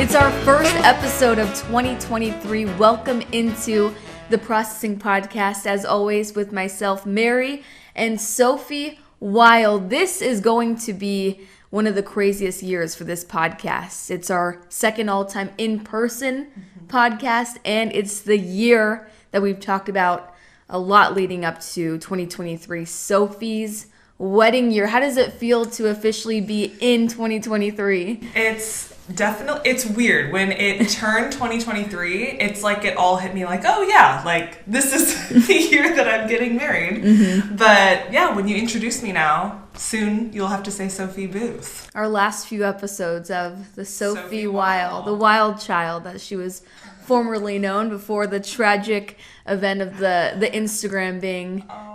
It's our first episode of 2023. Welcome into the Processing Podcast, as always, with myself, Mary, and Sophie. While this is going to be one of the craziest years for this podcast. It's our second all-time in-person podcast, and it's the year that we've talked about a lot leading up to 2023, Sophie's wedding year. How does it feel to officially be in 2023? It's weird. When it turned 2023, it's like it all hit me like, oh yeah, like this is the year that I'm getting married. Mm-hmm. But yeah, when you introduce me now, soon you'll have to say Sophie Booth. Our last few episodes of the Sophie Wild, the wild child, as she was formerly known before the tragic event of the Instagram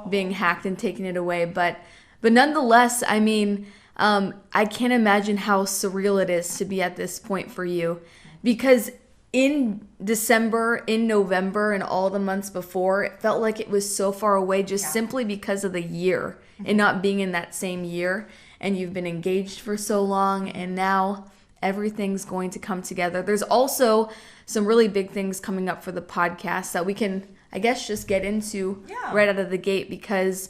being hacked and taking it away. But nonetheless, I mean, I can't imagine how surreal it is to be at this point for you, because in December, in November, and all the months before, it felt like it was so far away just simply because of the year and not being in that same year. And you've been engaged for so long, and now everything's going to come together. There's also some really big things coming up for the podcast that we can, I guess, just get into right out of the gate, because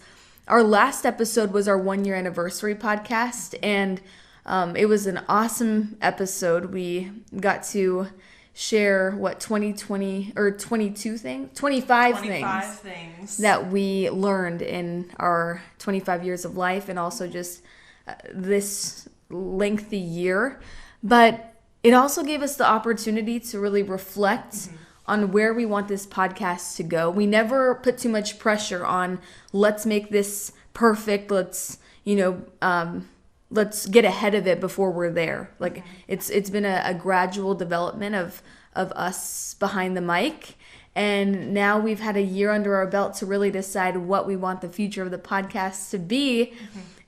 our last episode was our 1-year anniversary podcast, and it was an awesome episode. We got to share 25 things that we learned in our 25 years of life, and also just this lengthy year. But it also gave us the opportunity to really reflect on where we want this podcast to go. We never put too much pressure on, let's make this perfect, let's get ahead of it before we're there. Like it's been a gradual development of us behind the mic, and now we've had a year under our belt to really decide what we want the future of the podcast to be.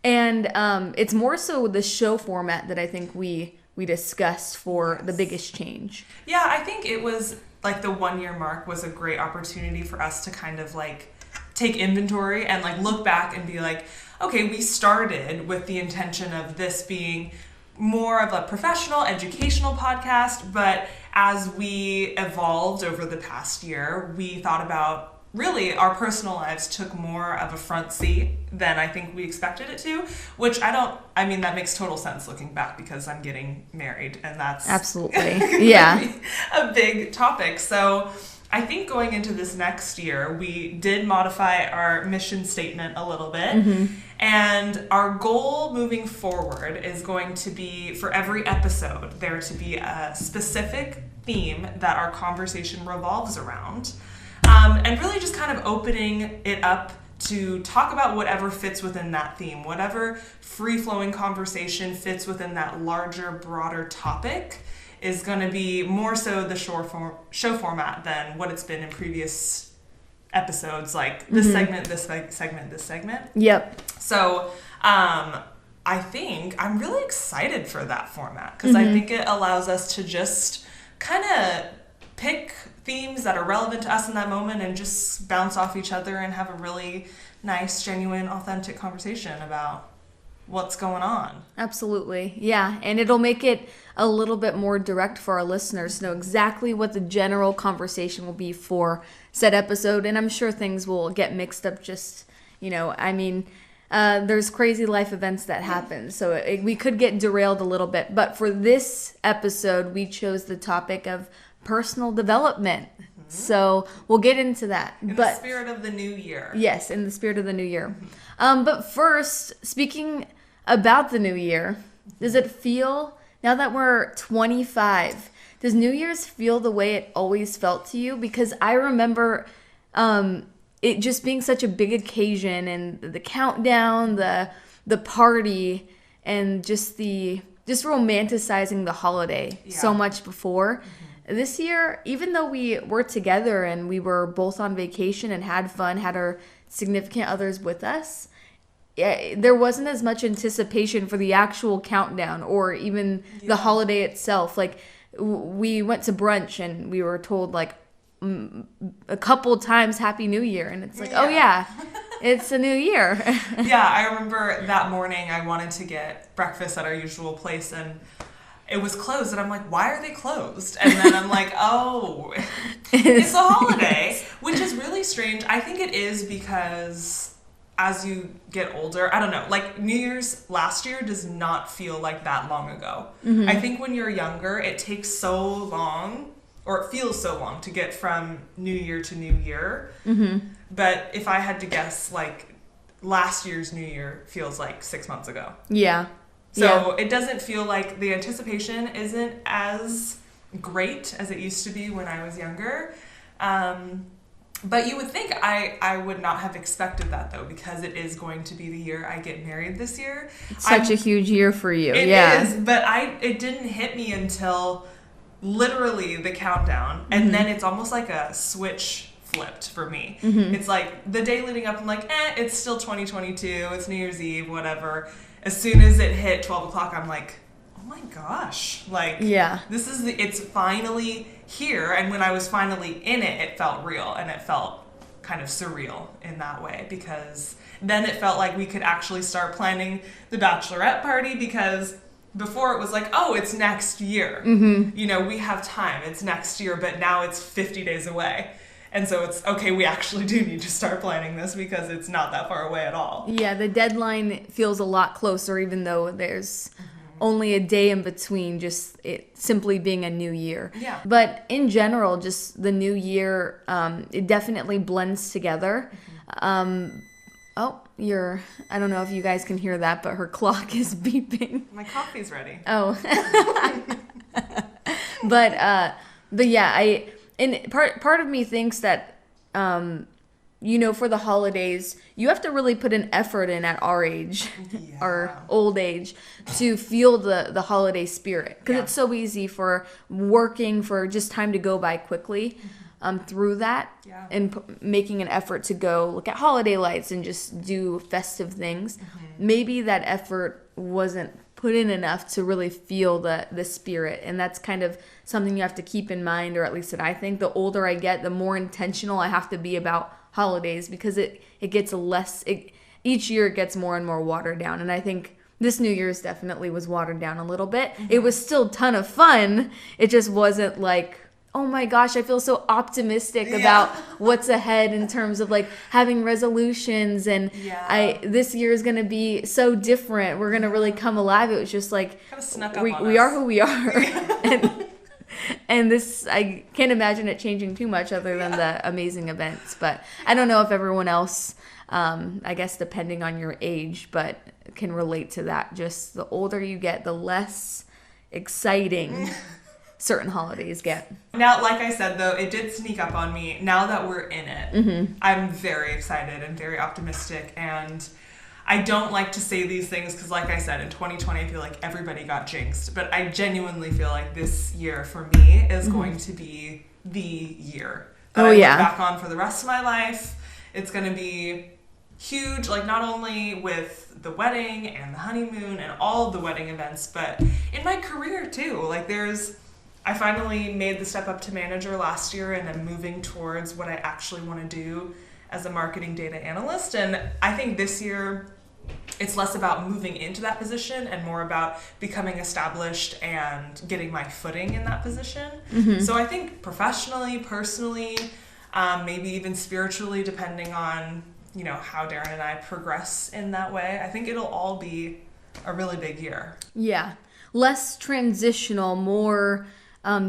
And it's more so the show format that I think we discussed for the biggest change. Yeah, I think it was like the 1-year mark was a great opportunity for us to kind of like take inventory and like look back and be like, okay, we started with the intention of this being more of a professional, educational podcast, but as we evolved over the past year, we thought about really our personal lives took more of a front seat than I think we expected it to, which that makes total sense looking back, because I'm getting married, and that's absolutely a big topic. So I think going into this next year, we did modify our mission statement a little bit. And our goal moving forward is going to be, for every episode, there to be a specific theme that our conversation revolves around. And really just kind of opening it up to talk about whatever fits within that theme, whatever free-flowing conversation fits within that larger, broader topic is going to be more so the show format than what it's been in previous episodes, like this segment, this segment, this segment. Yep. So I think I'm really excited for that format, because I think it allows us to just kind of pick themes that are relevant to us in that moment and just bounce off each other and have a really nice, genuine, authentic conversation about what's going on. Absolutely. Yeah. And it'll make it a little bit more direct for our listeners to know exactly what the general conversation will be for said episode. And I'm sure things will get mixed up just, there's crazy life events that happen. So we could get derailed a little bit. But for this episode, we chose the topic of personal development. So we'll get into that. In the spirit of the new year. Yes, in the spirit of the new year. But first, speaking about the new year, does it feel, now that we're 25, does New Year's feel the way it always felt to you? Because I remember it just being such a big occasion, and the countdown, the party, and just romanticizing the holiday so much before. This year, even though we were together and we were both on vacation and had fun, had our significant others with us, there wasn't as much anticipation for the actual countdown or even the holiday itself. Like, we went to brunch and we were told like a couple times Happy New Year, and it's like, oh yeah, it's a new year. Yeah, I remember that morning I wanted to get breakfast at our usual place, and it was closed, and I'm like, why are they closed? And then I'm like, oh, it's a holiday, which is really strange. I think it is because as you get older, I don't know, like New Year's last year does not feel like that long ago. Mm-hmm. I think when you're younger, it takes so long, or it feels so long to get from New Year to New Year. Mm-hmm. But if I had to guess, like last year's New Year feels like 6 months ago. Yeah. So it doesn't feel like the anticipation isn't as great as it used to be when I was younger. But you would think I would not have expected that, though, because it is going to be the year I get married this year. It's such a huge year for you. It is, but it didn't hit me until literally the countdown. And then it's almost like a switch flipped for me. Mm-hmm. It's like the day leading up, I'm like, it's still 2022. It's New Year's Eve, whatever. As soon as it hit 12 o'clock, I'm like, oh my gosh. Like, it's finally here. And when I was finally in it, it felt real, and it felt kind of surreal in that way, because then it felt like we could actually start planning the bachelorette party, because before it was like, oh, it's next year. Mm-hmm. You know, we have time. It's next year, but now it's 50 days away. And so it's, okay, we actually do need to start planning this because it's not that far away at all. Yeah, the deadline feels a lot closer, even though there's only a day in between, just it simply being a new year. Yeah. But in general, just the new year, it definitely blends together. Mm-hmm. I don't know if you guys can hear that, but her clock is beeping. My coffee's ready. Oh. But yeah, and part of me thinks that, for the holidays, you have to really put an effort in at our age, our old age, to feel the holiday spirit. Because it's so easy for working for just time to go by quickly through that. Yeah. And making an effort to go look at holiday lights and just do festive things. Mm-hmm. Maybe that effort wasn't put in enough to really feel the spirit, and that's kind of something you have to keep in mind, or at least that I think the older I get, the more intentional I have to be about holidays, because it gets each year it gets more and more watered down, and I think this New Year's definitely was watered down a little bit. Mm-hmm. It was still a ton of fun, it just wasn't like, oh my gosh, I feel so optimistic about what's ahead in terms of like having resolutions, and this year is going to be so different. We're going to really come alive. It was just like, kind of snuck up we are who we are. And this, I can't imagine it changing too much other than the amazing events. But I don't know if everyone else, I guess depending on your age, but can relate to that. Just the older you get, the less exciting certain holidays get. Now, like I said, though, it did sneak up on me. Now that we're in it, I'm very excited and very optimistic. And I don't like to say these things because, like I said, in 2020, I feel like everybody got jinxed. But I genuinely feel like this year for me is going to be the year that I look back on for the rest of my life. It's going to be huge, like not only with the wedding and the honeymoon and all of the wedding events, but in my career too. Like I finally made the step up to manager last year, and I'm moving towards what I actually want to do as a marketing data analyst. And I think this year it's less about moving into that position and more about becoming established and getting my footing in that position. Mm-hmm. So I think professionally, personally, maybe even spiritually, depending on, how Darren and I progress in that way, I think it'll all be a really big year. Yeah. Less transitional, more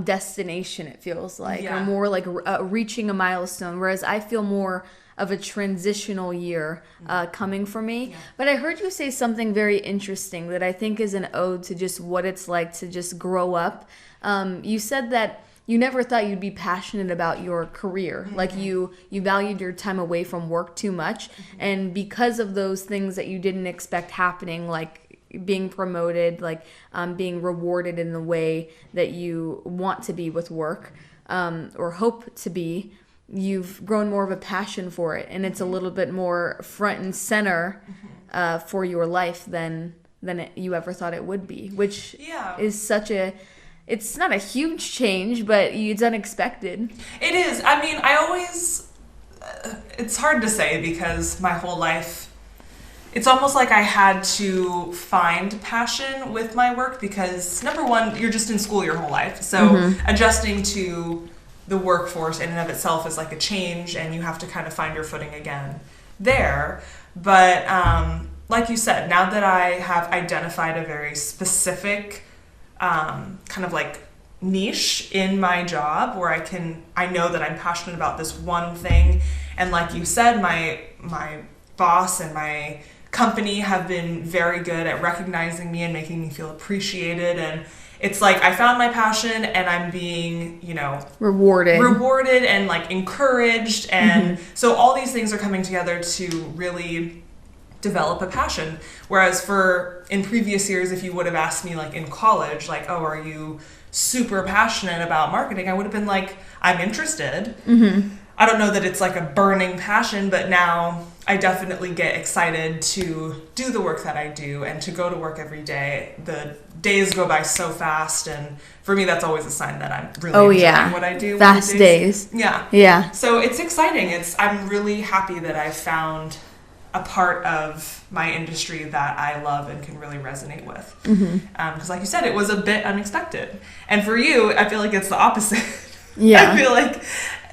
destination, it feels like, or more like reaching a milestone, whereas I feel more of a transitional year coming for me. Yeah. But I heard you say something very interesting that I think is an ode to just what it's like to just grow up. You said that you never thought you'd be passionate about your career. Mm-hmm. Like you valued your time away from work too much. Mm-hmm. And because of those things that you didn't expect happening, like being promoted, like being rewarded in the way that you want to be with work, or hope to be, you've grown more of a passion for it, and it's a little bit more front and center for your life than you ever thought it would be, which is it's not a huge change, but it's unexpected. It is. I mean, I always, it's hard to say because my whole life it's almost like I had to find passion with my work because, number one, you're just in school your whole life. So adjusting to the workforce in and of itself is like a change, and you have to kind of find your footing again there. But like you said, now that I have identified a very specific kind of like niche in my job where I know that I'm passionate about this one thing. And like you said, my boss and my company have been very good at recognizing me and making me feel appreciated, and it's like I found my passion and I'm being, rewarded and like encouraged, and so all these things are coming together to really develop a passion. Whereas in previous years, if you would have asked me like in college, like, oh, are you super passionate about marketing, I would have been like, I'm interested. I don't know that it's like a burning passion, but now I definitely get excited to do the work that I do and to go to work every day. The days go by so fast, and for me, that's always a sign that I'm really enjoying what I do. Fast days. Yeah. So it's exciting. I'm really happy that I found a part of my industry that I love and can really resonate with. Because like you said, it was a bit unexpected. And for you, I feel like it's the opposite. Yeah. I feel like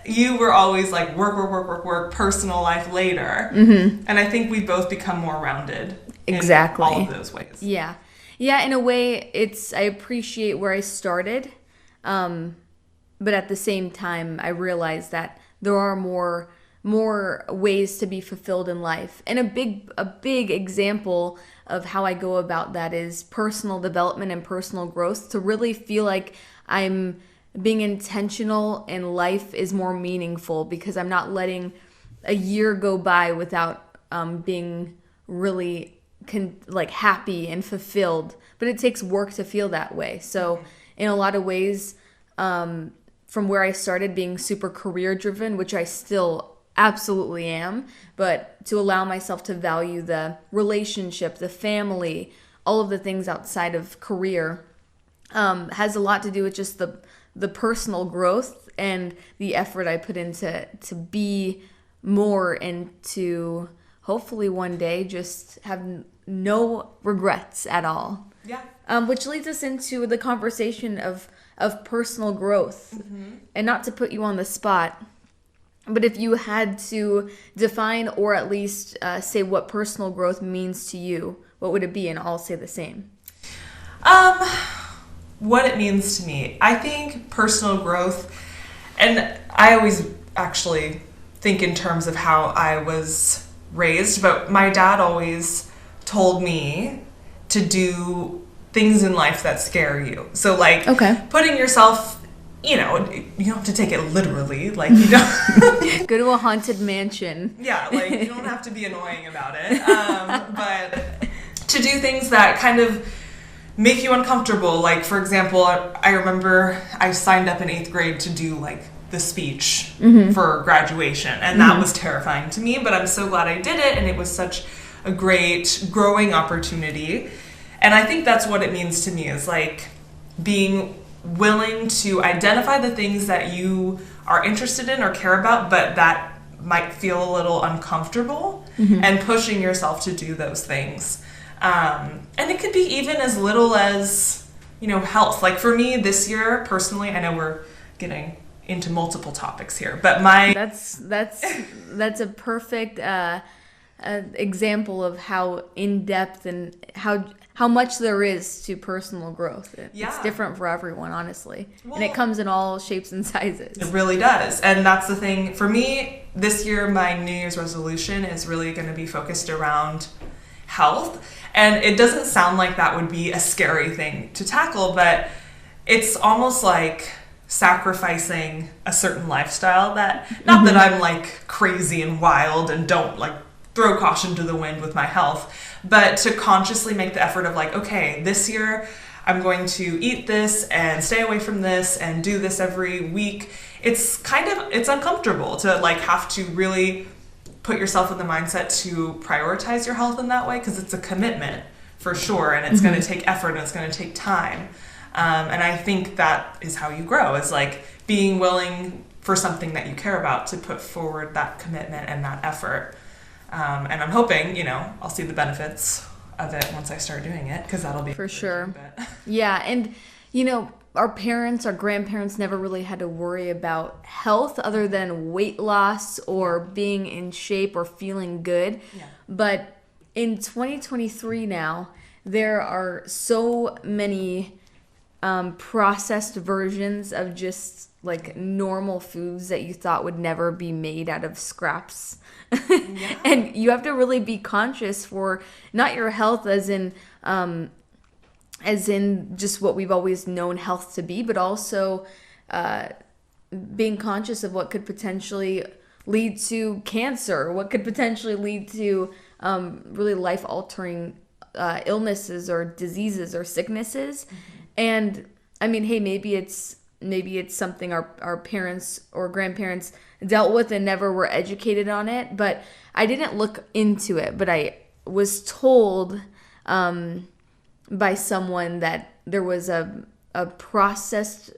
you were always like work, personal life later. And I think we both become more rounded exactly in all of those ways. Yeah, in a way, I appreciate where I started, but at the same time, I realize that there are more ways to be fulfilled in life. And a big example of how I go about that is personal development and personal growth, to really feel like I'm being intentional and life is more meaningful because I'm not letting a year go by without being really happy and fulfilled. But it takes work to feel that way. So in a lot of ways, from where I started being super career driven, which I still absolutely am, but to allow myself to value the relationship, the family, all of the things outside of career, has a lot to do with just the personal growth and the effort I put into to be more and to hopefully one day just have no regrets at all. Yeah. Which leads us into the conversation of personal growth. And not to put you on the spot, but if you had to define or at least say what personal growth means to you, what would it be? And I'll say the same. What it means to me, I think personal growth, and I always actually think in terms of how I was raised, but my dad always told me to do things in life that scare you. So like putting yourself, you don't have to take it literally, like you don't go to a haunted mansion. Yeah, like you don't have to be annoying about it, but to do things that kind of make you uncomfortable. Like, for example, I remember I signed up in 8th grade to do like the speech for graduation, and that was terrifying to me, but I'm so glad I did it, and it was such a great growing opportunity. And I think that's what it means to me, is like being willing to identify the things that you are interested in or care about, but that might feel a little uncomfortable, and pushing yourself to do those things. And it could be even as little as, health. Like for me this year, personally, I know we're getting into multiple topics here, but that's a perfect example of how in-depth and how much there is to personal growth. It's different for everyone, honestly. Well, and it comes in all shapes and sizes. It really does. And that's the thing. For me, this year, my New Year's resolution is really going to be focused around health. And it doesn't sound like that would be a scary thing to tackle, but it's almost like sacrificing a certain lifestyle that, not that I'm like crazy and wild and don't like throw caution to the wind with my health, but to consciously make the effort of like, okay, this year I'm going to eat this and stay away from this and do this every week. It's uncomfortable to like have to really put yourself in the mindset to prioritize your health in that way, because it's a commitment for sure, and it's going to take effort and it's going to take time. And I think that is how you grow, is like being willing for something that you care about to put forward that commitment and that effort. And I'm hoping, I'll see the benefits of it once I start doing it, because that'll be for sure. But... Yeah, and our parents, our grandparents never really had to worry about health other than weight loss or being in shape or feeling good. Yeah. But in 2023 now, there are so many processed versions of just like normal foods that you thought would never be made out of scraps. Yeah. And you have to really be conscious for not your health as in just what we've always known health to be, but also being conscious of what could potentially lead to cancer, what could potentially lead to really life-altering illnesses or diseases or sicknesses. Mm-hmm. And I mean, hey, maybe it's something our parents or grandparents dealt with and never were educated on it, but I didn't look into it, but I was told by someone that there was a processed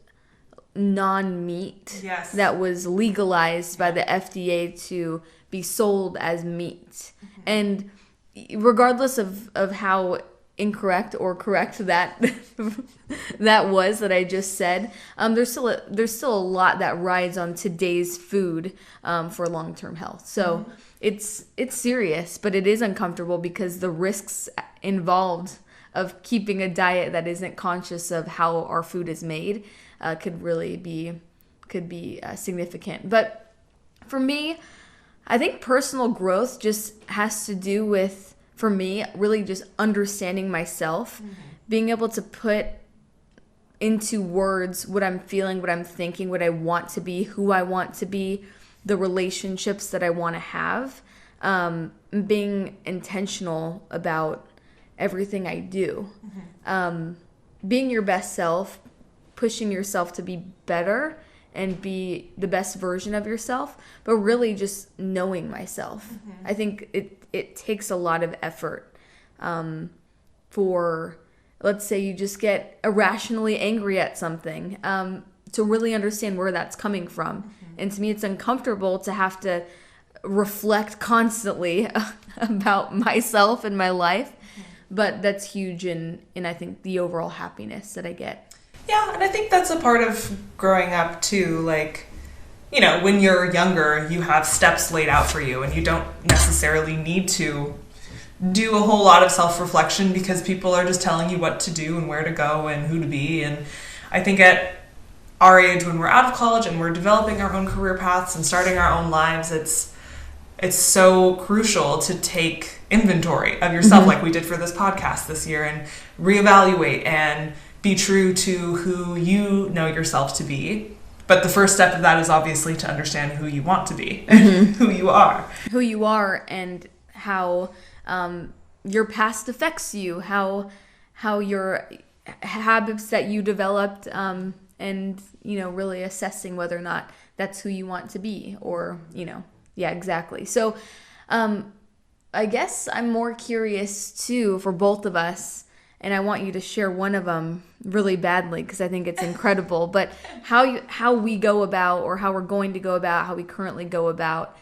non-meat yes. that was legalized by the FDA to be sold as meat. Mm-hmm. And regardless of how incorrect or correct that that I just said, there's still a lot that rides on today's food for long-term health. So it's serious, but it is uncomfortable because the risks involved of keeping a diet that isn't conscious of how our food is made could be significant. But for me, I think personal growth just has to do with, for me, really just understanding myself, being able to put into words what I'm feeling, what I'm thinking, what I want to be, who I want to be, the relationships that I want to have, being intentional about everything I do. Being your best self, pushing yourself to be better and be the best version of yourself, but really just knowing myself. I think it takes a lot of effort for, let's say you just get irrationally angry at something, to really understand where that's coming from. And to me, it's uncomfortable to have to reflect constantly about myself and my life. But that's huge in I think the overall happiness that I get. Yeah, and I think that's a part of growing up too. Like, when you're younger, you have steps laid out for you, and you don't necessarily need to do a whole lot of self-reflection because people are just telling you what to do and where to go and who to be. And I think at our age, when we're out of college and we're developing our own career paths and starting our own lives, it's so crucial to take inventory of yourself, like we did for this podcast this year, and reevaluate and be true to who you know yourself to be. But the first step of that is obviously to understand who you want to be, who you are. Who you are, and how your past affects you, how your habits that you developed, and really assessing whether or not that's who you want to be, or yeah, exactly. So I guess I'm more curious too for both of us, and I want you to share one of them really badly because I think it's incredible, but how we go about, or how we're going to go about, how we currently go about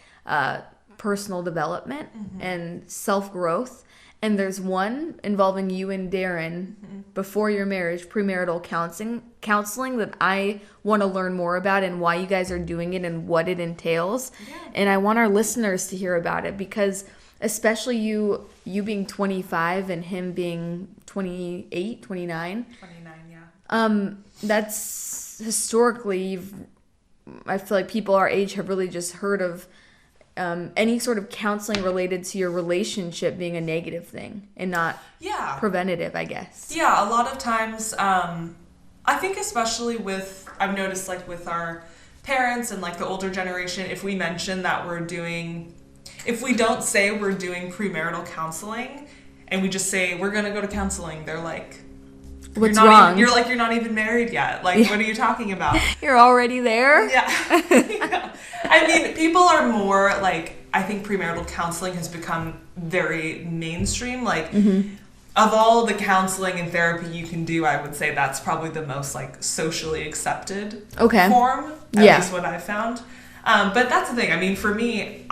personal development and self-growth. And there's one involving you and Darren before your marriage, premarital counseling that I want to learn more about, and why you guys are doing it and what it entails. Yeah. And I want our listeners to hear about it, because especially you being 25 and him being 28, 29. 29, yeah. That's historically, I feel like people our age have really just heard of any sort of counseling related to your relationship being a negative thing and not preventative, I guess. Yeah, a lot of times, I think especially I've noticed like with our parents and like the older generation, if we mention that if we don't say we're doing premarital counseling and we just say we're going to go to counseling, they're like, what's wrong? You're not even married yet. Like, what are you talking about? You're already there? Yeah. Yeah. I mean, people are more like, I think premarital counseling has become very mainstream. Like, of all the counseling and therapy you can do, I would say that's probably the most like socially accepted form. At least what I've found. But that's the thing. I mean, for me,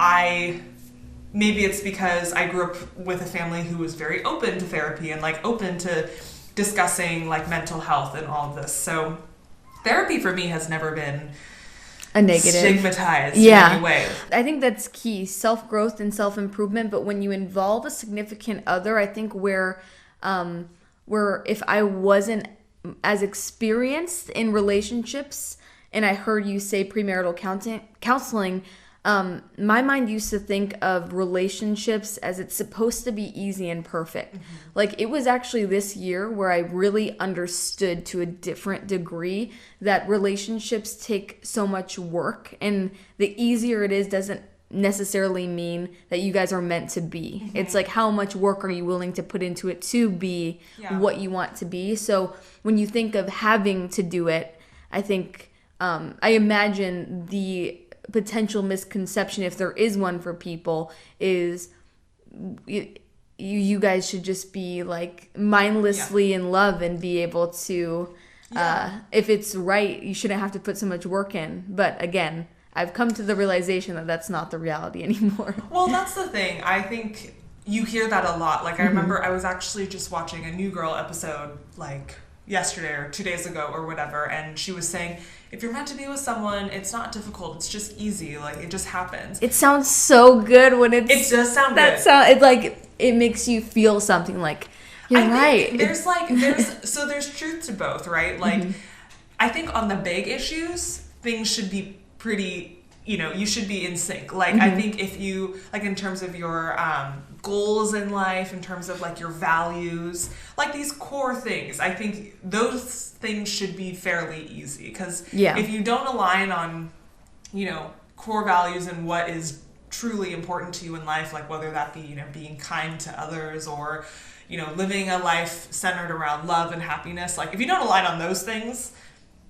maybe it's because I grew up with a family who was very open to therapy and like open to discussing like mental health and all of this. So therapy for me has never been a negative, stigmatized in any way. I think that's key, self-growth and self-improvement. But when you involve a significant other, I think where if I wasn't as experienced in relationships and I heard you say premarital counseling, my mind used to think of relationships as it's supposed to be easy and perfect. Mm-hmm. Like, it was actually this year where I really understood to a different degree that relationships take so much work, and the easier it is doesn't necessarily mean that you guys are meant to be. Mm-hmm. It's like, how much work are you willing to put into it to be what you want to be? So when you think of having to do it, I think I imagine the potential misconception, if there is one for people, is you guys should just be like mindlessly in love and be able to if it's right, you shouldn't have to put so much work in. But again, I've come to the realization that that's not the reality anymore. Well, that's the thing. I think you hear that a lot. Like, I remember I was actually just watching a New Girl episode like yesterday or 2 days ago or whatever, and she was saying, if you're meant to be with someone, it's not difficult. It's just easy. Like, it just happens. It sounds so good when it's... It does sound good. It's like, it makes you feel something like, you're right. There's truth to both, right? Like, I think on the big issues, things should be pretty, you should be in sync. Like, I think if you, like, in terms of your goals in life, in terms of like your values, like these core things, I think those things should be fairly easy, because if you don't align on core values and what is truly important to you in life, like whether that be being kind to others or living a life centered around love and happiness, like if you don't align on those things,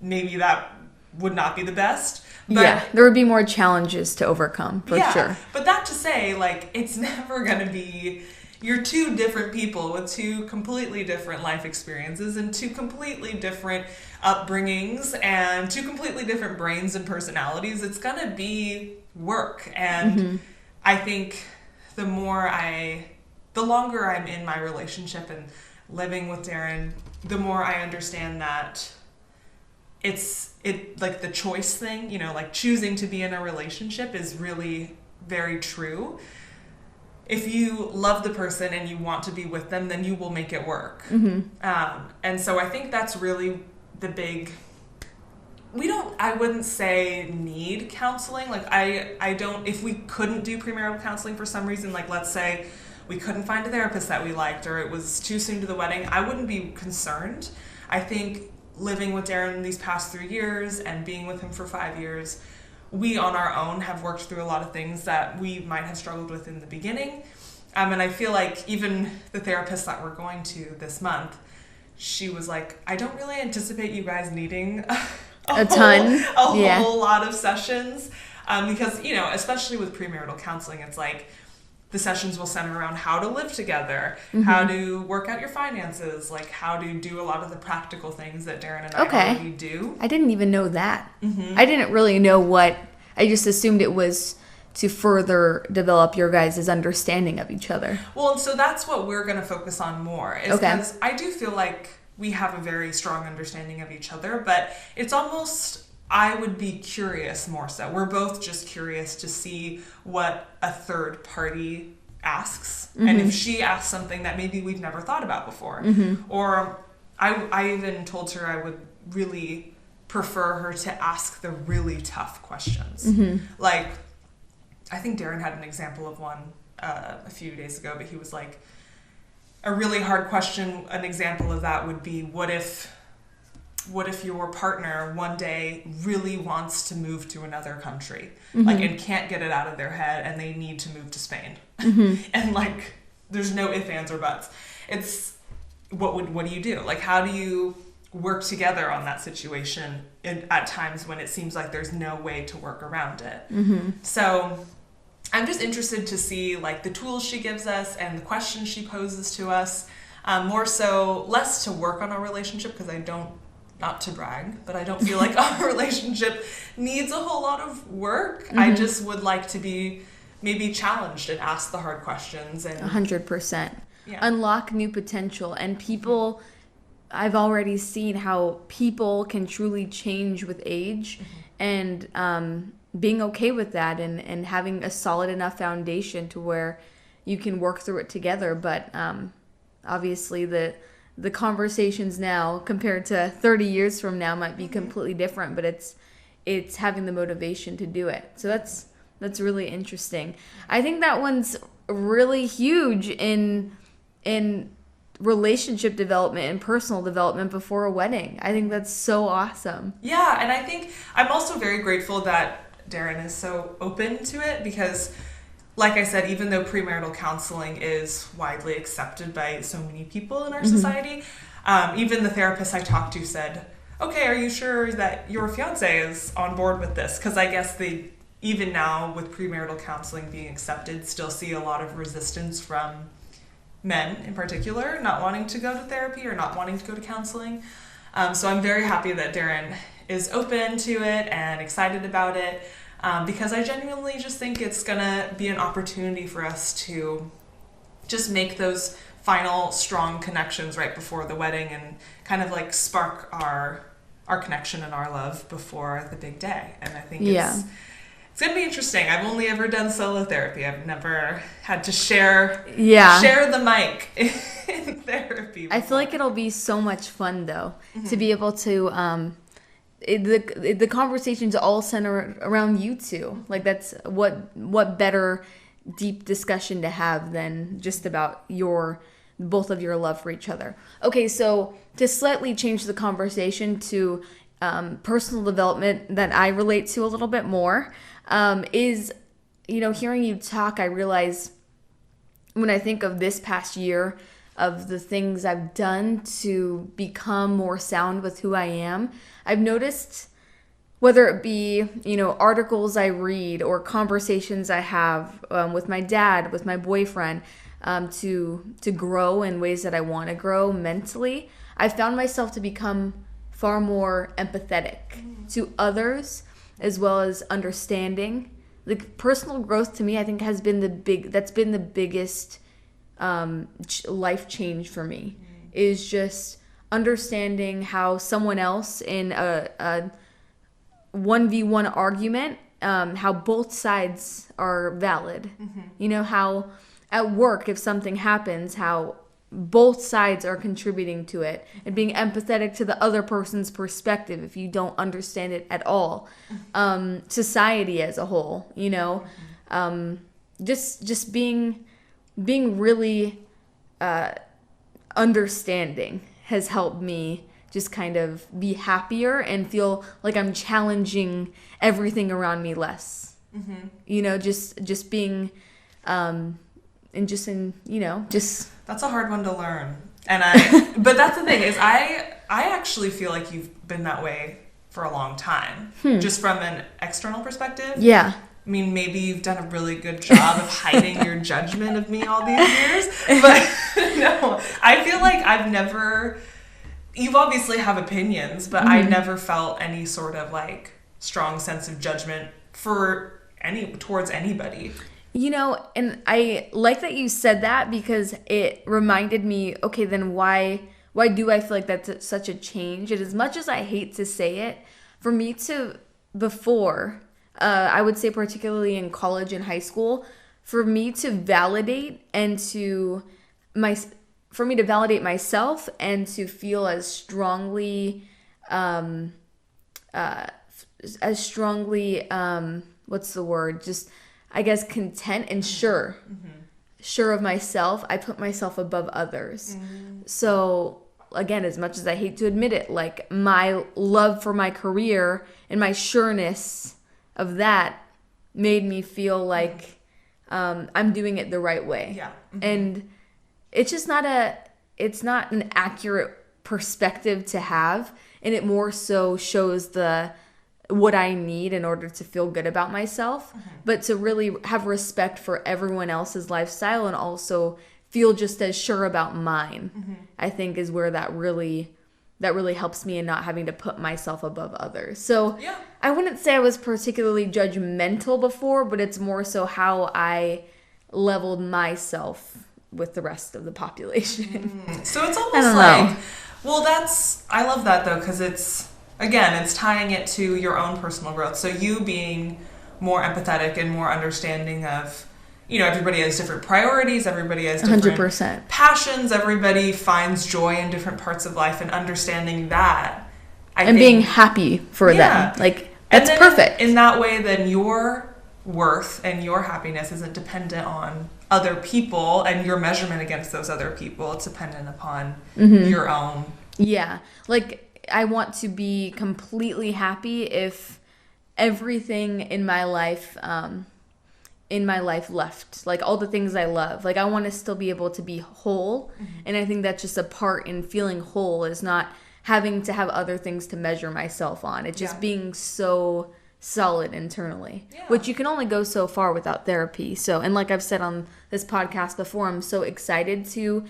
maybe that would not be the best. But, there would be more challenges to overcome, for sure. But that to say, like, it's never going to be... You're two different people with two completely different life experiences and two completely different upbringings and two completely different brains and personalities. It's going to be work. And I think the longer I'm in my relationship and living with Darren, the more I understand that it like the choice thing, like choosing to be in a relationship is really very true. If you love the person and you want to be with them, then you will make it work. And so I think that's really the big... I wouldn't say need counseling. Like, I don't... If we couldn't do premarital counseling for some reason, like let's say we couldn't find a therapist that we liked or it was too soon to the wedding, I wouldn't be concerned. I think living with Darren these past 3 years and being with him for 5 years, we on our own have worked through a lot of things that we might have struggled with in the beginning. And I feel like even the therapist that we're going to this month, she was like, I don't really anticipate you guys needing a whole lot of sessions. Because, especially with premarital counseling, it's like the sessions will center around how to live together, how to work out your finances, like how to do a lot of the practical things that Darren and I already do. I didn't even know that. I didn't really know I just assumed it was to further develop your guys' understanding of each other. Well, so that's what we're going to focus on more, is because I do feel like we have a very strong understanding of each other, but it's almost... I would be curious more so. We're both just curious to see what a third party asks. And if she asks something that maybe we've never thought about before. Or I even told her I would really prefer her to ask the really tough questions. Like, I think Darren had an example of one a few days ago, but he was like, a really hard question, an example of that would be, what if your partner one day really wants to move to another country, like, and can't get it out of their head, and they need to move to Spain, and like, there's no ifs, ands, or buts. It's what do you do? Like, how do you work together on that situation at times when it seems like there's no way to work around it? So I'm just interested to see like the tools she gives us and the questions she poses to us, more so less to work on our relationship, because not to brag, but I don't feel like our relationship needs a whole lot of work. I just would like to be maybe challenged and asked the hard questions. And 100%. Yeah. Unlock new potential. And people, I've already seen how people can truly change with age, and being okay with that, and having a solid enough foundation to where you can work through it together. But obviously the conversations now compared to 30 years from now might be completely different, but it's having the motivation to do it. So that's really interesting. I think that one's really huge in relationship development and personal development before a wedding. I think that's so awesome. Yeah, and I think I'm also very grateful that Darren is so open to it, because like I said, even though premarital counseling is widely accepted by so many people in our society, even the therapist I talked to said, okay, are you sure that your fiance is on board with this? Because I guess they, even now with premarital counseling being accepted, still see a lot of resistance from men in particular, not wanting to go to therapy or not wanting to go to counseling. So I'm very happy that Darren is open to it and excited about it, because I genuinely just think it's going to be an opportunity for us to just make those final strong connections right before the wedding, and kind of like spark our connection and our love before the big day. And I think it's going to be interesting. I've only ever done solo therapy. I've never had to share the mic in therapy before. I feel like it'll be so much fun, though, to be able to the conversations all center around you two. Like, that's what better deep discussion to have than just about both of your love for each other. Okay, so to slightly change the conversation to personal development that I relate to a little bit more, is, hearing you talk, I realize when I think of this past year, of the things I've done to become more sound with who I am, I've noticed, whether it be, articles I read or conversations I have with my dad, with my boyfriend, to grow in ways that I want to grow mentally, I found myself to become far more empathetic to others, as well as understanding. Like, personal growth to me, I think that's been the biggest life change for me, is just understanding how someone else in a 1v1 argument, how both sides are valid. How at work, if something happens, how both sides are contributing to it, and being empathetic to the other person's perspective if you don't understand it at all. Society as a whole, just being really understanding has helped me just kind of be happier and feel like I'm challenging everything around me less. Just being just that's a hard one to learn. And but that's the thing, is I actually feel like you've been that way for a long time, just from an external perspective. Yeah. I mean, maybe you've done a really good job of hiding your judgment of me all these years, but no, I feel like you've obviously have opinions, but I never felt any sort of like strong sense of judgment towards anybody. And I like that you said that, because it reminded me, okay, then why do I feel like that's such a change? And as much as I hate to say it, for me to, before, I would say particularly in college and high school, for me to validate myself and to feel as strongly, what's the word? Just, I guess, content and sure of myself, I put myself above others. So again, as much as I hate to admit it, like, my love for my career and my sureness of that made me feel like I'm doing it the right way. Yeah. And it's just not an accurate perspective to have, and it more so shows what I need in order to feel good about myself, but to really have respect for everyone else's lifestyle and also feel just as sure about mine, I think is where that really helps me in not having to put myself above others. So I wouldn't say I was particularly judgmental before, but it's more so how I leveled myself with the rest of the population. So it's almost like, well, I love that though, because it's tying it to your own personal growth. So you being more empathetic and more understanding of, everybody has different priorities, everybody has different 100%. passions, everybody finds joy in different parts of life, and understanding that. Being happy for them. Like, that's perfect. In that way, then your worth and your happiness isn't dependent on other people and your measurement against those other people. It's dependent upon your own. Yeah. Like, I want to be completely happy if everything in my life left, like all the things I love. Like, I want to still be able to be whole. And I think that's just a part in feeling whole, is not having to have other things to measure myself on. It's just being so solid internally, which you can only go so far without therapy. So, and like I've said on this podcast before, I'm so excited to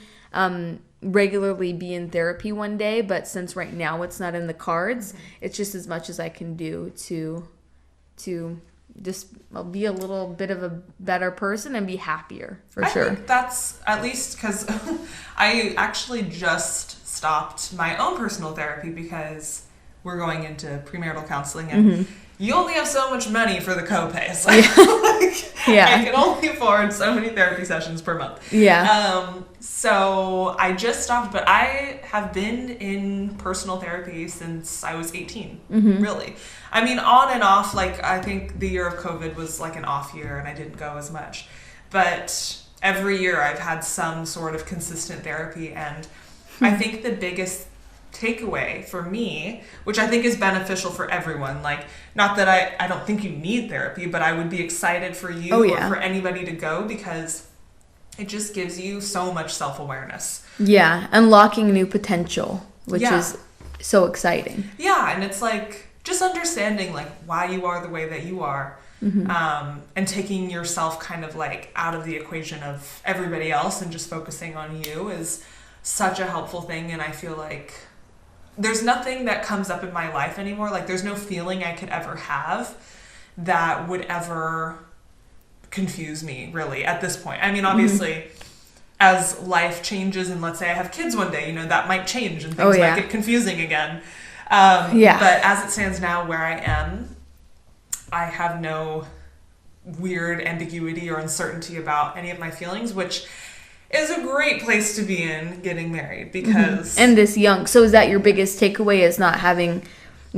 regularly be in therapy one day, but since right now it's not in the cards, it's just as much as I can do to just be a little bit of a better person and be happier, for sure. I think that's, at least because I actually just stopped my own personal therapy because we're going into premarital counseling, and you only have so much money for the copays. I can only afford so many therapy sessions per month. So I just stopped, but I have been in personal therapy since I was 18, really. I mean, on and off, like, I think the year of COVID was like an off year and I didn't go as much. But every year I've had some sort of consistent therapy, and I think the biggest takeaway for me, which I think is beneficial for everyone, like, not that I don't think you need therapy, but I would be excited for you or for anybody to go, because it just gives you so much self-awareness. Yeah, unlocking new potential, which is so exciting. Yeah, and it's like just understanding like why you are the way that you are, and taking yourself kind of like out of the equation of everybody else and just focusing on you is such a helpful thing. And I feel like there's nothing that comes up in my life anymore. Like, there's no feeling I could ever have that would ever confuse me, really, at this point. I mean, obviously, as life changes, and let's say I have kids one day, that might change and things might get confusing again. But as it stands now, where I am, I have no weird ambiguity or uncertainty about any of my feelings, which is a great place to be in getting married, because... And this young. So is that your biggest takeaway, is not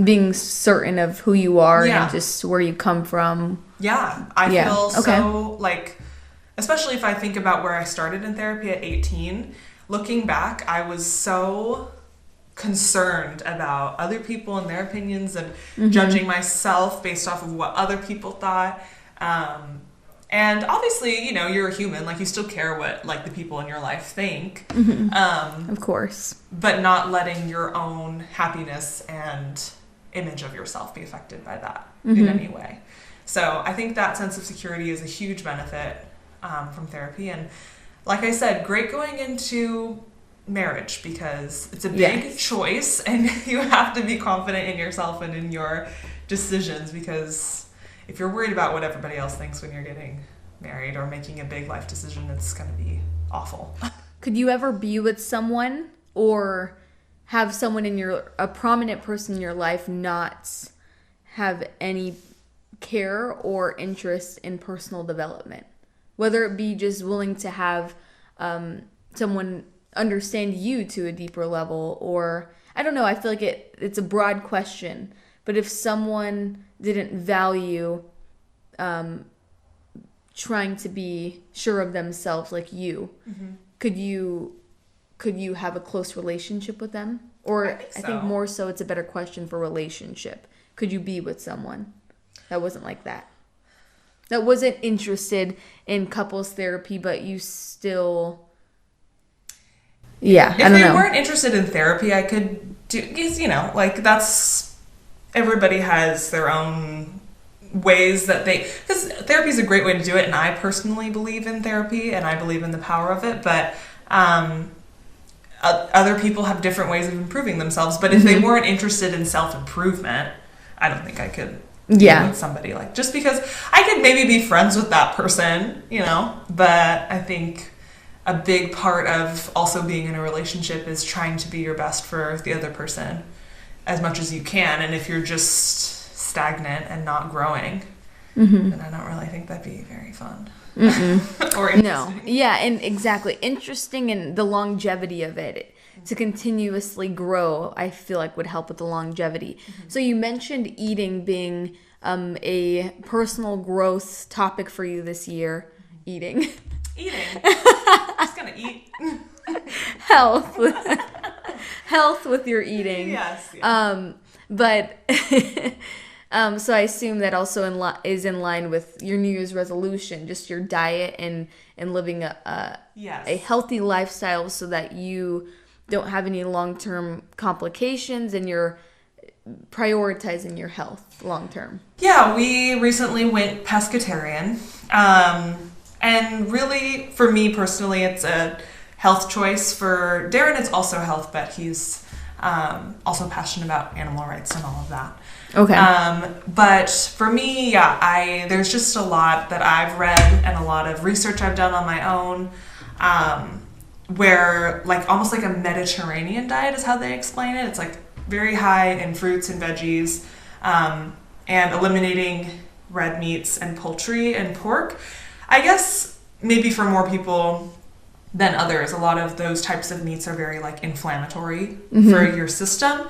being certain of who you are and just where you come from? Yeah. I feel so, like, especially if I think about where I started in therapy at 18, looking back, I was so concerned about other people and their opinions, and judging myself based off of what other people thought. And obviously, you're a human, like, you still care what, like, the people in your life think. Of course. But not letting your own happiness and image of yourself be affected by that in any way. So I think that sense of security is a huge benefit from therapy. And like I said, great going into marriage, because it's a big choice, and you have to be confident in yourself and in your decisions, because if you're worried about what everybody else thinks when you're getting married or making a big life decision, it's going to be awful. Could you ever be with someone, or have someone a prominent person in your life not have any care or interest in personal development? Whether it be just willing to have someone understand you to a deeper level, or, I don't know, I feel like it's a broad question, but if someone didn't value trying to be sure of themselves like you, could you have a close relationship with them? Or I think more so it's a better question for relationship. Could you be with someone that wasn't like that? That wasn't interested in couples therapy, but you still... Yeah, I don't know. If they weren't interested in therapy, I could do... Because, like, that's... Everybody has their own ways that they... Because therapy is a great way to do it, and I personally believe in therapy, and I believe in the power of it, but other people have different ways of improving themselves. But if they weren't interested in self-improvement, I don't think I could deal with somebody like, just because I could maybe be friends with that person, you know, but I think a big part of also being in a relationship is trying to be your best for the other person as much as you can. And if you're just stagnant and not growing, then I don't really think that'd be very fun. Or interesting. No. Yeah, and exactly. Interesting, and the longevity of it. To continuously grow, I feel like would help with the longevity. So you mentioned eating being a personal growth topic for you this year. Eating. Just gonna eat. Health. Health with your eating. Yes. But so I assume that also is in line with your New Year's resolution, just your diet and living a healthy lifestyle so that you don't have any long-term complications and you're prioritizing your health long-term. Yeah, we recently went pescatarian. And really, for me personally, it's a health choice. For Darren, it's also health, but he's also passionate about animal rights and all of that. Okay. But for me, there's just a lot that I've read and a lot of research I've done on my own, where like almost like a Mediterranean diet is how they explain it. It's like very high in fruits and veggies, and eliminating red meats and poultry and pork. I guess maybe for more people than others, a lot of those types of meats are very like inflammatory for your system.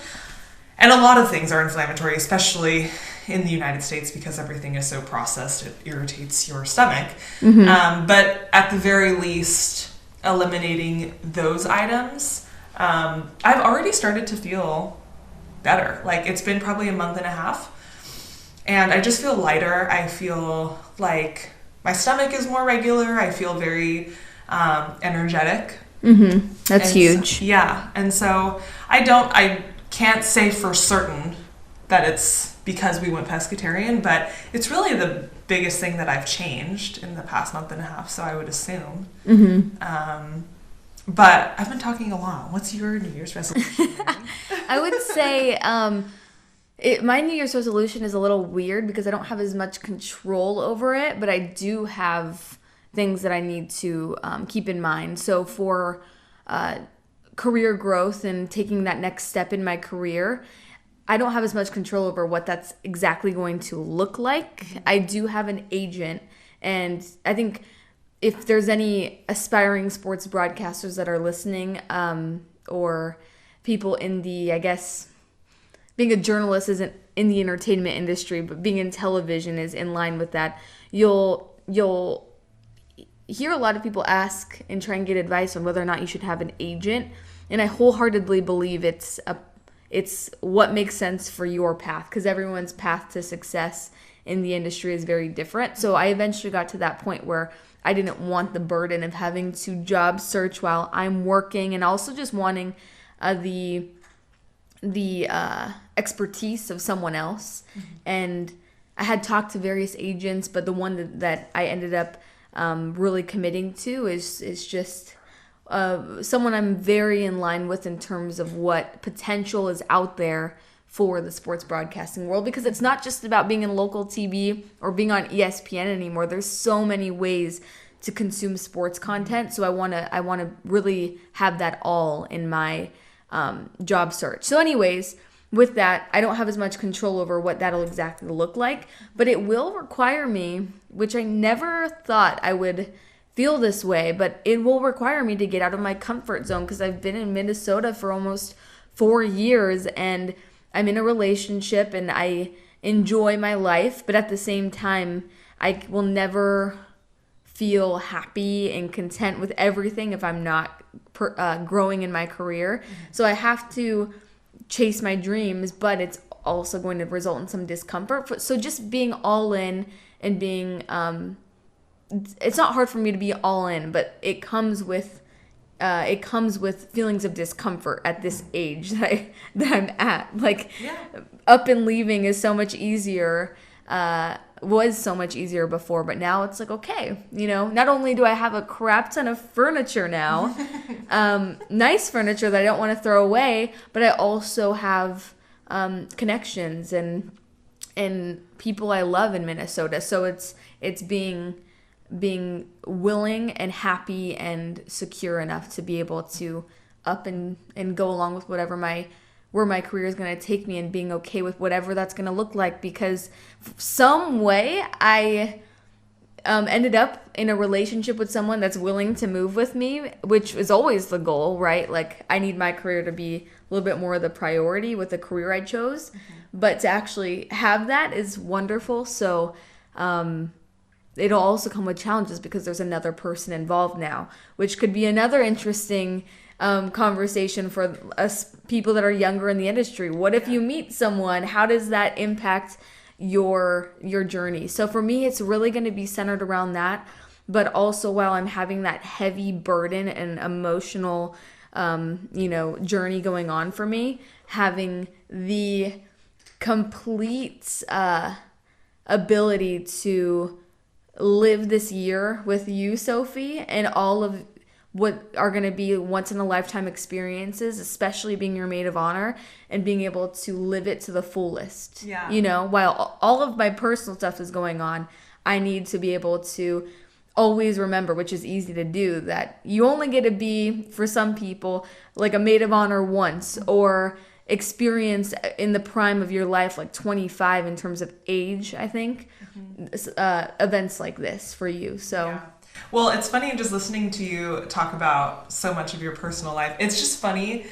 And a lot of things are inflammatory, especially in the United States, because everything is so processed, it irritates your stomach. But at the very least, eliminating those items, I've already started to feel better. Like it's been probably a month and a half, and I just feel lighter. I feel like my stomach is more regular. I feel very energetic. That's huge. So, yeah. And so I can't say for certain that it's because we went pescatarian, but it's really the biggest thing that I've changed in the past month and a half, so I would assume. But I've been talking a lot. What's your New Year's resolution? I would say my New Year's resolution is a little weird because I don't have as much control over it, but I do have things that I need to keep in mind. So for career growth and taking that next step in my career, I don't have as much control over what that's exactly going to look like. I do have an agent, and I think if there's any aspiring sports broadcasters that are listening, or people in the, I guess, being a journalist isn't in the entertainment industry, but being in television is in line with that, you'll hear a lot of people ask and try and get advice on whether or not you should have an agent. And I wholeheartedly believe it's what makes sense for your path, because everyone's path to success in the industry is very different. So I eventually got to that point where I didn't want the burden of having to job search while I'm working, and also just wanting the expertise of someone else. And I had talked to various agents, but the one that I ended up really committing to is just someone I'm very in line with in terms of what potential is out there for the sports broadcasting world, because it's not just about being in local TV or being on ESPN anymore. There's so many ways to consume sports content. So I want to really have that all in my job search. So anyways, with that, I don't have as much control over what that'll exactly look like, but it will require me, which I never thought I would feel this way, but it will require me to get out of my comfort zone, because I've been in Minnesota for almost 4 years, and I'm in a relationship and I enjoy my life, but at the same time, I will never feel happy and content with everything if I'm not growing in my career. So I have to chase my dreams, but it's also going to result in some discomfort. So just being all in and being, it's not hard for me to be all in, but it comes with feelings of discomfort at this age that I'm at. Like, up and leaving is so much easier, was so much easier before, but now it's like, okay, not only do I have a crap ton of furniture now, nice furniture that I don't want to throw away, but I also have connections and people I love in Minnesota. So it's being willing and happy and secure enough to be able to up and go along with where my career is going to take me, and being okay with whatever that's going to look like, because some way I ended up in a relationship with someone that's willing to move with me, which is always the goal, right? Like, I need my career to be a little bit more of the priority with the career I chose, but to actually have that is wonderful. So it'll also come with challenges because there's another person involved now, which could be another interesting conversation for us people that are younger in the industry. What if you meet someone? How does that impact your journey? So for me, it's really going to be centered around that, but also while I'm having that heavy burden and emotional journey going on for me, having the complete ability to live this year with you, Sophie, and all of what are going to be once in a lifetime experiences, especially being your maid of honor, and being able to live it to the fullest. Yeah. While all of my personal stuff is going on, I need to be able to always remember, which is easy to do, that you only get to be, for some people, like a maid of honor once, or experience in the prime of your life, like 25 in terms of age, I think, events like this for you. So. Yeah. Well, it's funny just listening to you talk about so much of your personal life. It's just funny.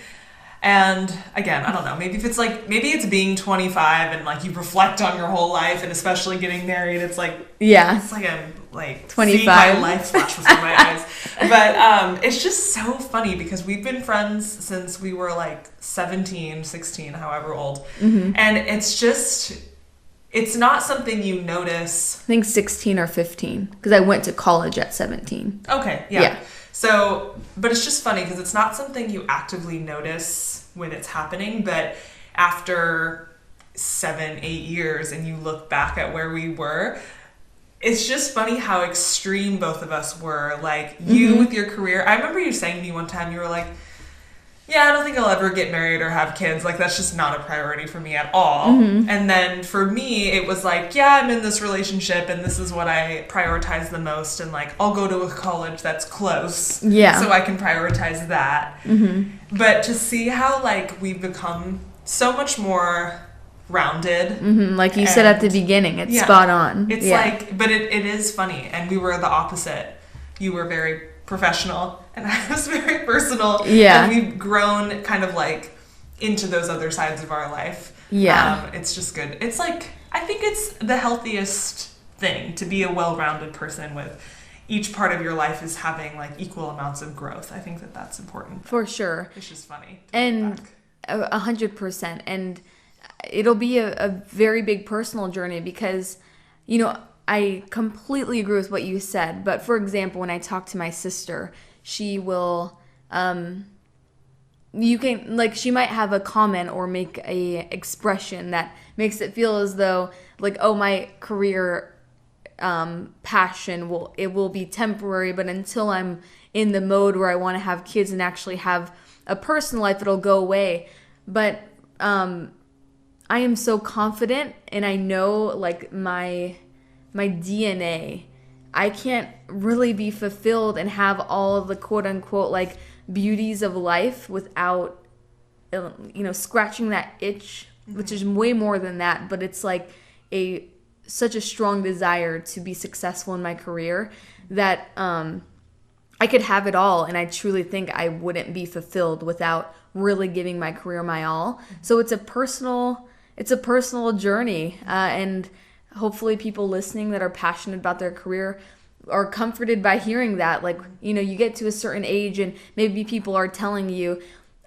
And again, I don't know, maybe it's being 25 and like you reflect on your whole life, and especially getting married, it's like, it's like I'm like 25. seeing my life flash before my eyes. But it's just so funny because we've been friends since we were like 17, 16, however old. Mm-hmm. And it's not something you notice. I think 16 or 15, because I went to college at 17. Okay, yeah. So, but it's just funny because it's not something you actively notice when it's happening, but after 7, 8 years and you look back at where we were, it's just funny how extreme both of us were. Like, you with your career. I remember you saying to me one time, you were like, yeah, I don't think I'll ever get married or have kids. Like, that's just not a priority for me at all. Mm-hmm. And then for me, it was like, yeah, I'm in this relationship and this is what I prioritize the most. And like, I'll go to a college that's close. So I can prioritize that. Mm-hmm. But to see how like we've become so much more rounded. Mm-hmm. Like you said at the beginning, it's spot on. It's like, but it is funny. And we were the opposite. You were very professional and I was very personal. And we've grown kind of like into those other sides of our life. It's just good. It's like, I think it's the healthiest thing to be a well-rounded person with each part of your life is having like equal amounts of growth. I think that's important. For sure. It's just funny. And 100%. And it'll be a very big personal journey because, I completely agree with what you said. But for example, when I talk to my sister, she will, she might have a comment or make a expression that makes it feel as though like, oh, my career passion will be temporary, but until I'm in the mode where I want to have kids and actually have a personal life, it'll go away. But I am so confident, and I know like my DNA, I can't really be fulfilled and have all of the quote unquote like beauties of life without scratching that itch, which is way more than that, but it's like such a strong desire to be successful in my career that I could have it all, and I truly think I wouldn't be fulfilled without really giving my career my all. So it's a personal journey, and hopefully people listening that are passionate about their career are comforted by hearing that. Like, you get to a certain age and maybe people are telling you,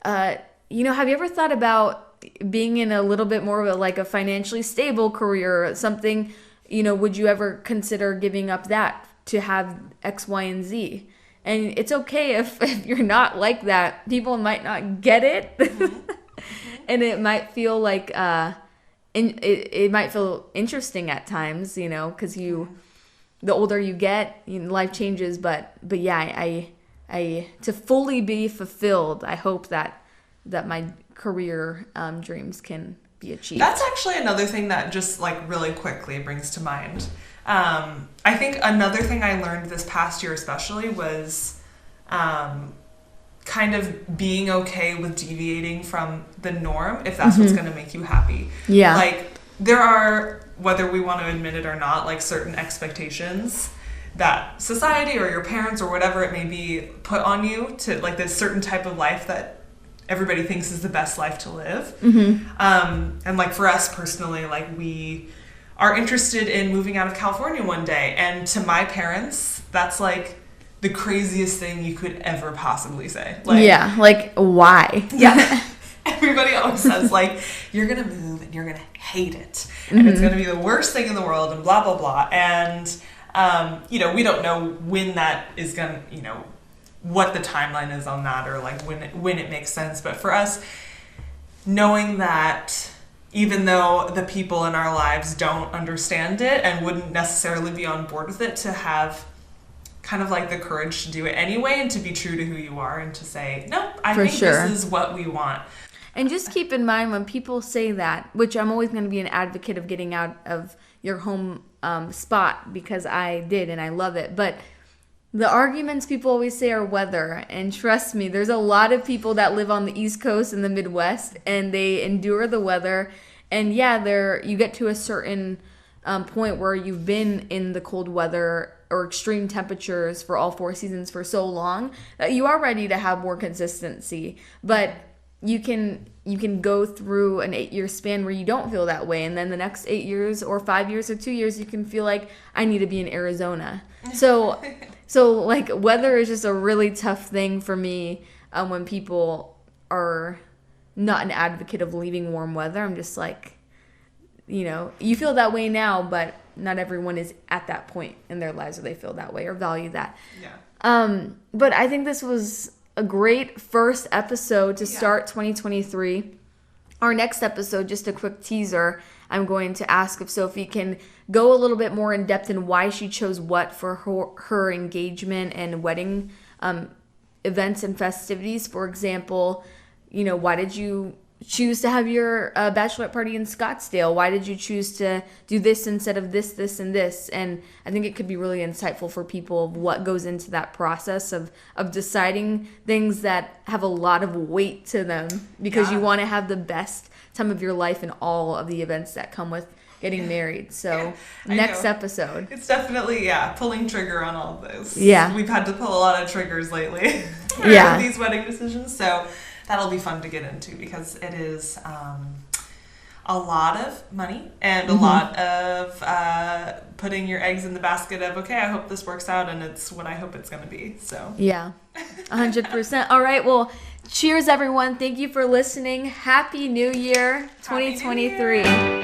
have you ever thought about being in a little bit more of a financially stable career or something? Would you ever consider giving up that to have X, Y, and Z? And it's okay if you're not like that. People might not get it. And it might feel like it might feel interesting at times, because the older you get, life changes. But yeah, I to fully be fulfilled, I hope that my career dreams can be achieved. That's actually another thing that just like really quickly brings to mind. I think another thing I learned this past year especially was kind of being okay with deviating from the norm if that's what's going to make you happy. Yeah. Like there are, whether we want to admit it or not, like certain expectations that society or your parents or whatever it may be put on you to like this certain type of life that everybody thinks is the best life to live. And like for us personally, like we are interested in moving out of California one day. And to my parents, that's like the craziest thing you could ever possibly say. Like, yeah, like why? Yeah. Everybody always says like, you're going to move and you're going to hate it. And it's going to be the worst thing in the world and blah, blah, blah. And, you know, we don't know when that is going to, you know, what the timeline is on that or like when it makes sense. But for us, knowing that even though the people in our lives don't understand it and wouldn't necessarily be on board with it, to have kind of like the courage to do it anyway and to be true to who you are and to say, no, I think this is what we want. And just keep in mind when people say that, which I'm always going to be an advocate of getting out of your home spot because I did and I love it. But the arguments people always say are weather. And trust me, there's a lot of people that live on the East Coast and the Midwest and they endure the weather. And yeah, you get to a certain point where you've been in the cold weather or extreme temperatures for all 4 seasons for so long that you are ready to have more consistency. But you can go through an 8-year span where you don't feel that way, and then the next 8 years or 5 years or 2 years you can feel like I need to be in Arizona. So like weather is just a really tough thing for me when people are not an advocate of leaving warm weather. I'm just like, you know, you feel that way now, but not everyone is at that point in their lives where they feel that way or value that. Yeah. But I think this was a great first episode to start 2023. Our next episode, just a quick teaser, I'm going to ask if Sophie can go a little bit more in depth in why she chose what for her engagement and wedding events and festivities. For example, you know, why did you choose to have your bachelorette party in Scottsdale? Why did you choose to do this instead of this, this, and this? And I think it could be really insightful for people of what goes into that process of deciding things that have a lot of weight to them because you want to have the best time of your life in all of the events that come with getting married. So next episode. It's definitely, pulling trigger on all of those. Yeah. We've had to pull a lot of triggers lately for these wedding decisions. So that'll be fun to get into because it is a lot of money and a lot of putting your eggs in the basket of, okay, I hope this works out and it's what I hope it's going to be. So yeah, 100%. All right. Well, cheers, everyone. Thank you for listening. Happy New Year, 2023.